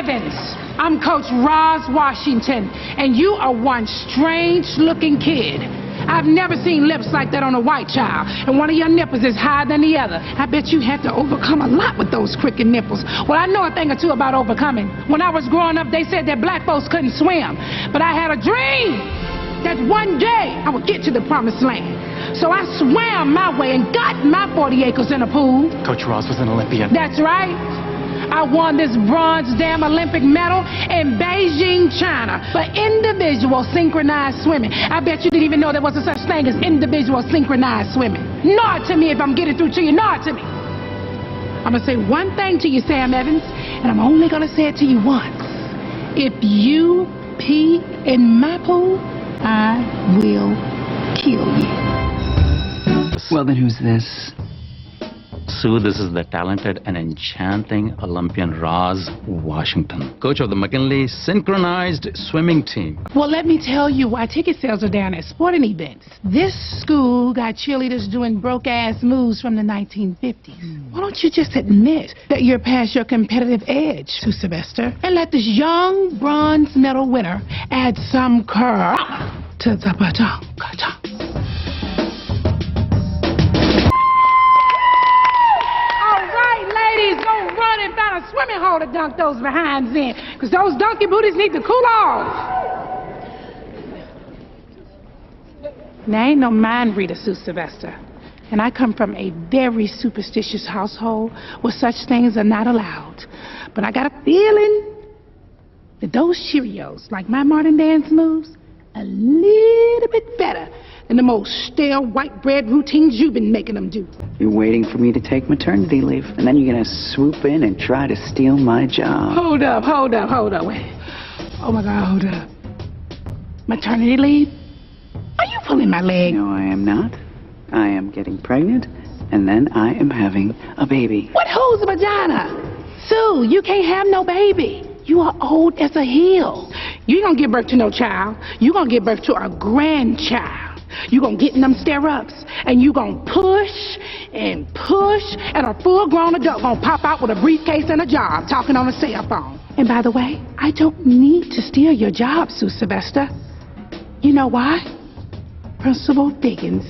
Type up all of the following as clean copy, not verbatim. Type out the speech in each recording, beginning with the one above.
Evans. I'm Coach Roz Washington, and you are one strange-looking kid. I've never seen lips like that on a white child, and one of your nipples is higher than the other. I bet you had to overcome a lot with those crooked nipples. Well, I know a thing or two about overcoming. When I was growing up, they said that black folks couldn't swim, but I had a dream that one day I would get to the promised land. So I swam my way and got my 40 acres in a pool. Coach Ross was an Olympian. That's right. I won this bronze damn Olympic medal in Beijing, China for individual synchronized swimming. I bet you didn't even know there was a such thing as individual synchronized swimming. Nod to me if I'm getting through to you. Nod to me. I'm going to say one thing to you, Sam Evans, and I'm only going to say it to you once. If you pee in my pool, I will kill you. Well, then who's this? Sue, this is the talented and enchanting Olympian Roz Washington, coach of the McKinley synchronized swimming team. Well, let me tell you why ticket sales are down at sporting events. This school got cheerleaders doing broke-ass moves from the 1950s. Why don't you just admit that you're past your competitive edge, Sue Sylvester, and let this young bronze medal winner add some curve to the baton. Find a swimming hole to dunk those behinds in, because those donkey booties need to cool off. Now, ain't no mind reader, Sue Sylvester, and I come from a very superstitious household where such things are not allowed. But I got a feeling that those Cheerios, like my modern dance moves, a little bit better than the most stale white bread routines you've been making them do. You're waiting for me to take maternity leave, and then you're going to swoop in and try to steal my job. Hold up, wait. Oh my God, hold up. Maternity leave? Are you pulling my leg? No, I am not. I am getting pregnant, and then I am having a baby. What holds a vagina? Sue, you can't have no baby. You are old as a hill. You ain't gonna give birth to no child. You gonna give birth to a grandchild. You gonna get in them stirrups, and you gonna push, and a full-grown adult gonna pop out with a briefcase and a job, talking on a cell phone. And by the way, I don't need to steal your job, Sue Sylvester. You know why? Principal Diggins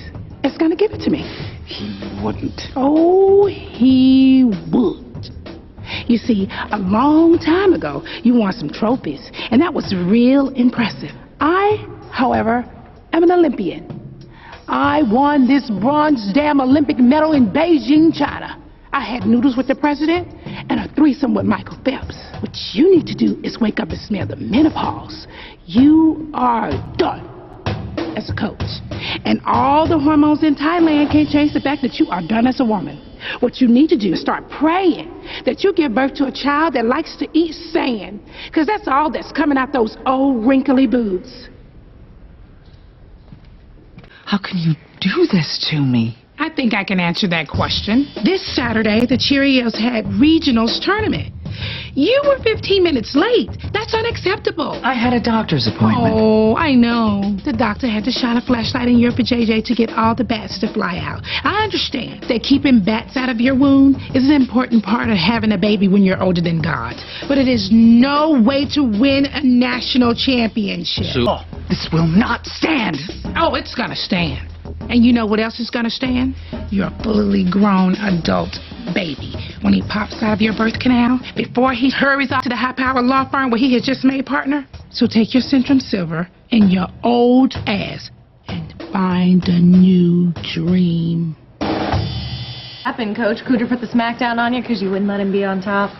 is gonna give it to me. He wouldn't. Oh, he would. You see, a long time ago, you won some trophies, and that was real impressive. I, however, am an Olympian. I won this bronze damn Olympic medal in Beijing, China. I had noodles with the president and a threesome with Michael Phelps. What you need to do is wake up and smell the menopause. You are done as a coach. And all the hormones in Thailand can't change the fact that you are done as a woman. What you need to do is start praying that you give birth to a child that likes to eat sand, because that's all that's coming out those old wrinkly boobs. How can you do this to me? I think I can answer that question. This Saturday, the Cheerios had regionals tournament. You were 15 minutes late. That's unacceptable. I had a doctor's appointment. Oh, I know. The doctor had to shine a flashlight in your vajayjay to get all the bats to fly out. I understand that keeping bats out of your womb is an important part of having a baby when you're older than God. But it is no way to win a national championship. Oh, this will not stand. Oh, it's gonna stand. And you know what else is gonna stand? Your fully grown adult baby. When he pops out of your birth canal, before he hurries off to the high-powered law firm where he has just made partner. So take your Centrum Silver and your old ass and find a new dream. Happened, Coach? Cooter put the smackdown on you because you wouldn't let him be on top.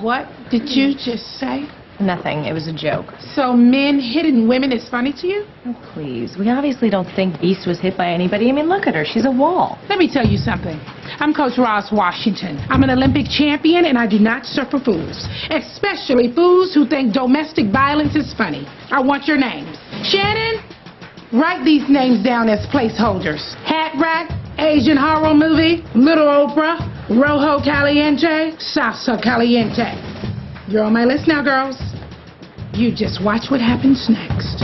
What did you just say? Nothing. It was a joke. So men hitting women is funny to you? Oh, please. We obviously don't think Beast was hit by anybody. I mean, look at her. She's a wall. Let me tell you something. I'm Coach Roz Washington. I'm an Olympic champion, and I do not suffer fools, especially fools who think domestic violence is funny. I want your names. Shannon, write these names down as placeholders. Hat Rack, Asian horror movie, Little Oprah, Rojo Caliente, Salsa Caliente. You're on my list now, girls. You just watch what happens next.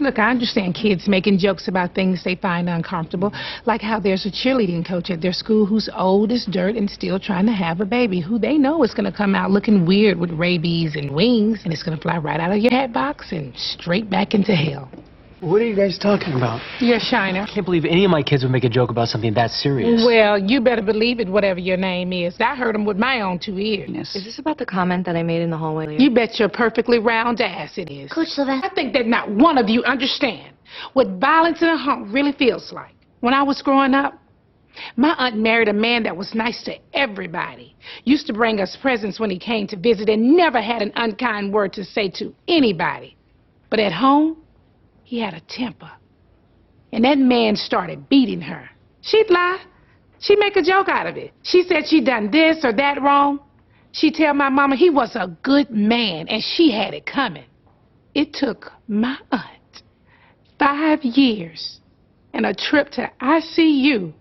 Look, I understand kids making jokes about things they find uncomfortable, like how there's a cheerleading coach at their school who's old as dirt and still trying to have a baby, who they know is going to come out looking weird with rabies and wings, and it's going to fly right out of your hat box and straight back into hell. What are you guys talking about? You're a shiner. I can't believe any of my kids would make a joke about something that serious. Well, you better believe it, whatever your name is. I heard them with my own 2 ears. Is this about the comment that I made in the hallway? You bet your perfectly round ass it is. Coach Sylvester. I think that not one of you understand what violence in a home really feels like. When I was growing up, my aunt married a man that was nice to everybody. Used to bring us presents when he came to visit and never had an unkind word to say to anybody. But at home, he had a temper. And that man started beating her. She'd lie. She'd make a joke out of it. She said she'd done this or that wrong. She'd tell my mama he was a good man and she had it coming. It took my aunt 5 years and a trip to ICU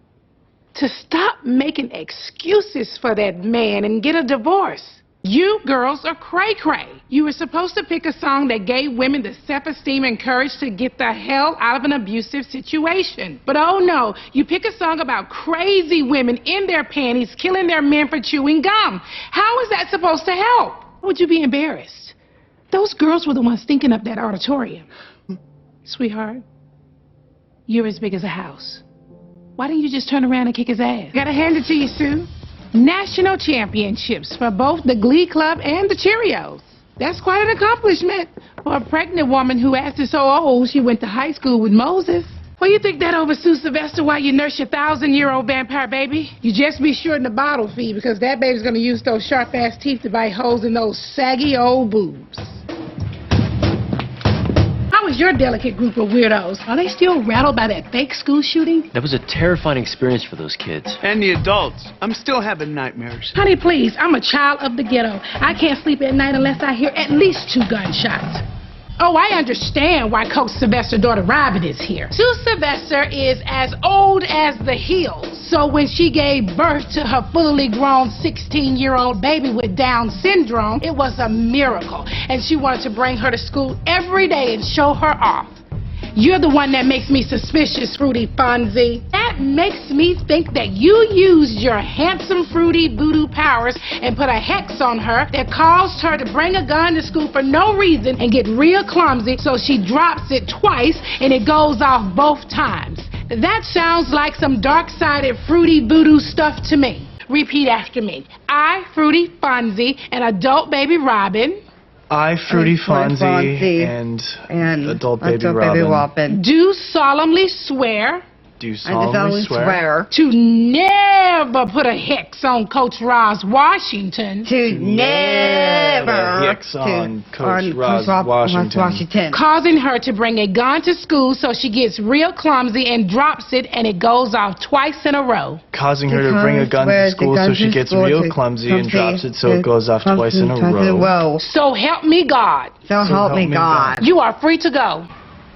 to stop making excuses for that man and get a divorce. You girls are cray-cray. You were supposed to pick a song that gave women the self-esteem and courage to get the hell out of an abusive situation. But oh no, you pick a song about crazy women in their panties killing their men for chewing gum. How is that supposed to help? Would you be embarrassed? Those girls were the ones thinking up that auditorium. Sweetheart, you're as big as a house. Why didn't you just turn around and kick his ass? Gotta hand it to you, Sue. National championships for both the Glee Club and the Cheerios. That's quite an accomplishment for a pregnant woman who acted so old she went to high school with Moses. Well, you think that over Sue Sylvester while you nurse your 1,000-year-old vampire baby? You just be sure in the bottle feed because that baby's gonna use those sharp-ass teeth to bite holes in those saggy old boobs. How is your delicate group of weirdos? Are they still rattled by that fake school shooting? That was a terrifying experience for those kids. And the adults. I'm still having nightmares. Honey, please, I'm a child of the ghetto. I can't sleep at night unless I hear at least 2 gunshots. Oh, I understand why Coach Sylvester's daughter Robin is here. Sue Sylvester is as old as the hills. So when she gave birth to her fully grown 16-year-old baby with Down syndrome, it was a miracle. And she wanted to bring her to school every day and show her off. You're the one that makes me suspicious, Fruity Fonzie. That makes me think that you used your handsome Fruity voodoo powers and put a hex on her that caused her to bring a gun to school for no reason and get real clumsy, so she drops it twice and it goes off both times. That sounds like some dark-sided Fruity voodoo stuff to me. Repeat after me. I, Fruity Fonzie, and adult baby Robin. I, Fruity Fonzie, and adult baby Robin. Do solemnly swear. Do solemnly swear. To never put a hex on Coach Roz Washington. To never. Hex on Coach Roz Washington. Causing her to bring a gun to school so she gets real clumsy and drops it and it goes off twice in a row. Causing her to bring a gun to school so she gets real clumsy and drops it so it goes off twice in a row. So help me God. So help me God. You are free to go.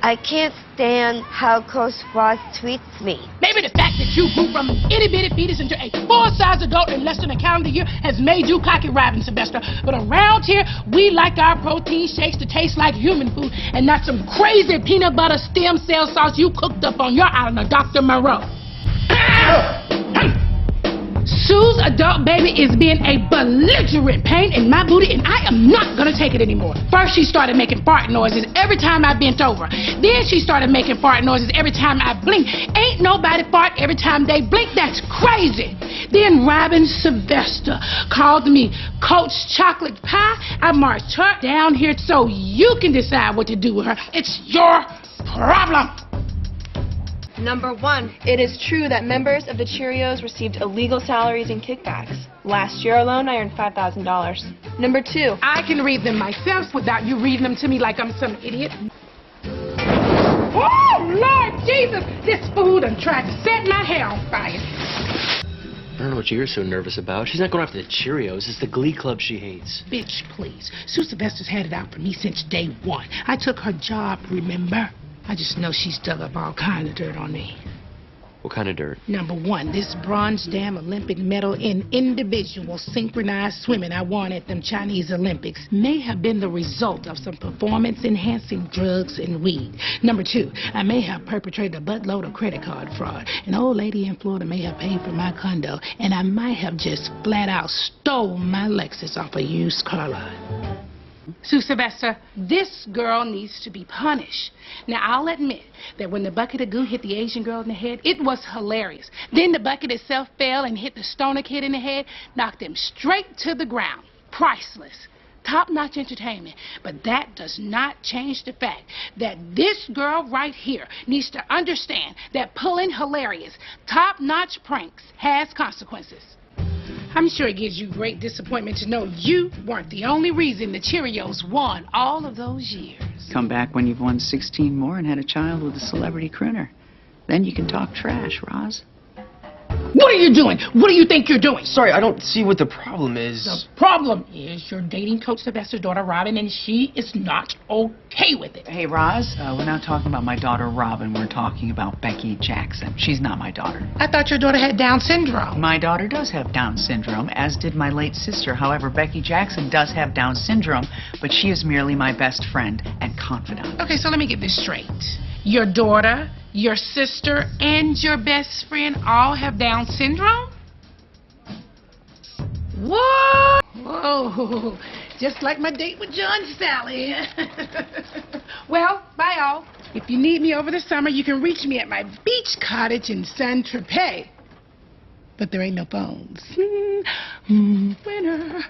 I can't stand how Coach Ross treats me. Maybe the fact that you grew from an itty-bitty fetus into a full-size adult in less than a calendar year has made you cocky Robin Sylvester. But around here, we like our protein shakes to taste like human food and not some crazy peanut butter stem cell sauce you cooked up on your island of Dr. Moreau. Sue's adult baby is being a belligerent pain in my booty, and I am not gonna take it anymore. First, she started making fart noises every time I bent over. Then she started making fart noises every time I blinked. Ain't nobody fart every time they blink. That's crazy. Then Robin Sylvester called me Coach Chocolate Pie. I marched her down here so you can decide what to do with her. It's your problem. Number 1, it is true that members of the Cheerios received illegal salaries and kickbacks. Last year alone, I earned $5,000. Number 2, I can read them myself without you reading them to me like I'm some idiot. Oh, Lord Jesus! This fool done tried to set my hair on fire. I don't know what you're so nervous about. She's not going after the Cheerios. It's the Glee Club she hates. Bitch, please. Sue Sylvester's had it out for me since day one. I took her job, remember? I just know she's dug up all kinds of dirt on me. What kind of dirt? Number one, this bronze dam Olympic medal in individual synchronized swimming I won at them Chinese Olympics may have been the result of some performance-enhancing drugs and weed. Number two, I may have perpetrated a buttload of credit card fraud. An old lady in Florida may have paid for my condo, and I might have just flat out stole my Lexus off a used car lot. Sue Sylvester, this girl needs to be punished. Now, I'll admit that when the bucket of goo hit the Asian girl in the head, it was hilarious. Then the bucket itself fell and hit the stoner kid in the head, knocked him straight to the ground. Priceless. Top-notch entertainment. But that does not change the fact that this girl right here needs to understand that pulling hilarious, top-notch pranks has consequences. I'm sure it gives you great disappointment to know you weren't the only reason the Cheerios won all of those years. Come back when you've won 16 more and had a child with a celebrity crooner. Then you can talk trash, Roz. What are you doing? What do you think you're doing? Sorry, I don't see what the problem is. The problem is you're dating Coach Sylvester's daughter, Robin, and she is not okay with it. Hey, Roz, we're not talking about my daughter, Robin. We're talking about Becky Jackson. She's not my daughter. I thought your daughter had Down syndrome. My daughter does have Down syndrome, as did my late sister. However, Becky Jackson does have Down syndrome, but she is merely my best friend and confidant. Okay, so let me get this straight. Your daughter, your sister, and your best friend all have Down syndrome? What? Whoa, just like my date with John Sally. Well, bye all. If you need me over the summer, you can reach me at my beach cottage in Saint-Tropez. But there ain't no phones. Winner.